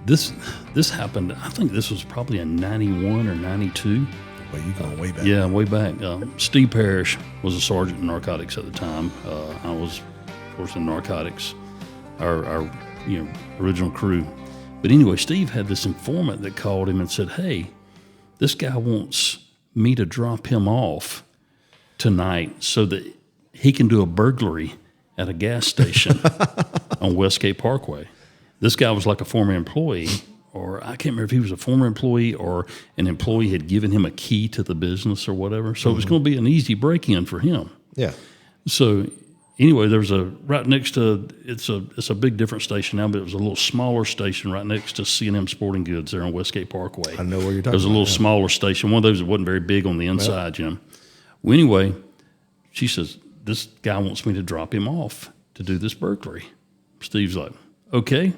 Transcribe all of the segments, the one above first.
this happened. I think this was probably in 91 or 92. Well, you going way back. Yeah, way back. Steve Parrish was a sergeant in narcotics at the time. I was, of course, in narcotics, our original crew. But anyway, Steve had this informant that called him and said, "Hey, this guy wants me to drop him off tonight so that he can do a burglary at a gas station on Westgate Parkway." This guy was like a former employee, or I can't remember if he was a former employee or an employee had given him a key to the business or whatever. So it was going to be an easy break-in for him. Yeah. So anyway, there was right next to, it's a big different station now, but it was a little smaller station right next to C&M Sporting Goods there on Westgate Parkway. I know where you're talking about. It was a little smaller station, one of those that wasn't very big on the inside, Jim. Well, anyway, she says, "This guy wants me to drop him off to do this burglary." Steve's like, "Okay,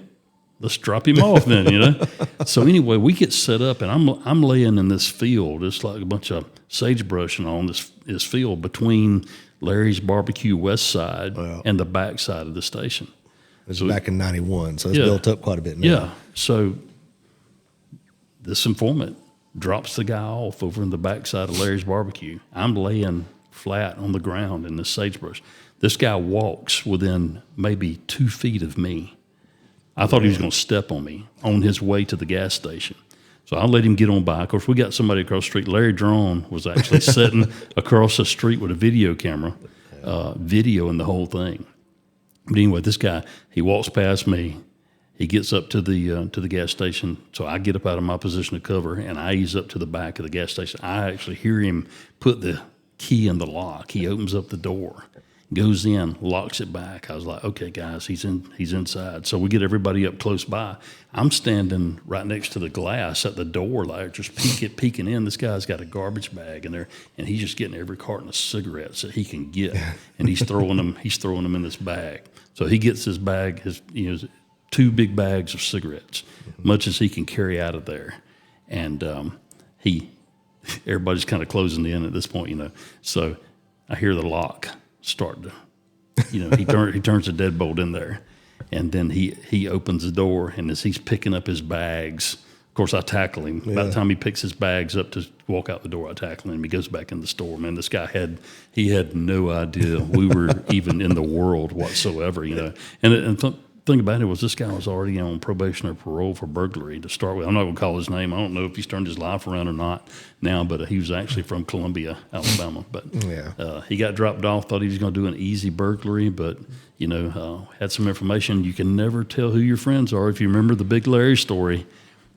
let's drop him off then, So anyway, we get set up, and I'm laying in this field. It's like a bunch of sagebrush and on this field between Larry's Barbecue West Side and the back side of the station. It was back in 91, so it's built up quite a bit now. Yeah, so this informant drops the guy off over in the back side of Larry's Barbecue. I'm laying flat on the ground in this sagebrush. This guy walks within maybe 2 feet of me. I thought he was going to step on me on his way to the gas station. So I let him get on by. Of course, we got somebody across the street. Larry Drone was actually sitting across the street with a video camera, videoing the whole thing. But anyway, this guy, he walks past me. He gets up to the gas station. So I get up out of my position of cover, and I ease up to the back of the gas station. I actually hear him put the key in the lock. He opens up the door, goes in, locks it back. I was like, "Okay, guys, he's inside." So we get everybody up close by. I'm standing right next to the glass at the door, like just peeking in. This guy's got a garbage bag in there, and he's just getting every carton of cigarettes that he can get, and he's throwing them in this bag. So he gets his bag, his 2 big bags of cigarettes, much as he can carry out of there, and everybody's kind of closing in at this point, So I hear the lock start to, he turns the deadbolt in there, and then he opens the door, and as he's picking up his bags, of course I tackle him. By the time he picks his bags up to walk out the door, I tackle him. He goes back in the store. Man, this guy had no idea we were even in the world whatsoever, And thing about it was this guy was already on probation or parole for burglary to start with. I'm not going to call his name. I don't know if he's turned his life around or not now, but he was actually from Columbia, Alabama. But he got dropped off, thought he was going to do an easy burglary, but, had some information. You can never tell who your friends are. If you remember the Big Larry story,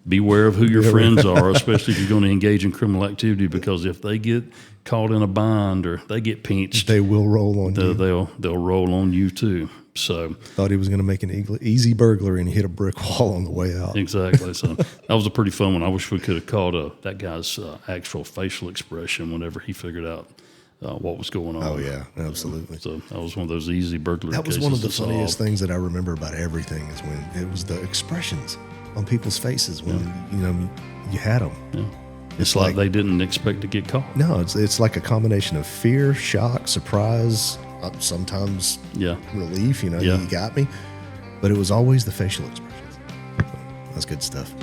beware of who your friends are, especially if you're going to engage in criminal activity, because if they get caught in a bind or they get pinched, they will roll on you. They'll roll on you too. So thought he was going to make an easy burglary, and he hit a brick wall on the way out. Exactly. So that was a pretty fun one. I wish we could have caught that guy's actual facial expression whenever he figured out what was going on. Oh yeah, absolutely. So that was one of those easy burglary cases. That was one of the funniest things that I remember about everything is when it was the expressions on people's faces when you had them. Yeah. It's like they didn't expect to get caught. No, it's like a combination of fear, shock, surprise, sometimes relief. You got me, but it was always the facial expressions. That's good stuff.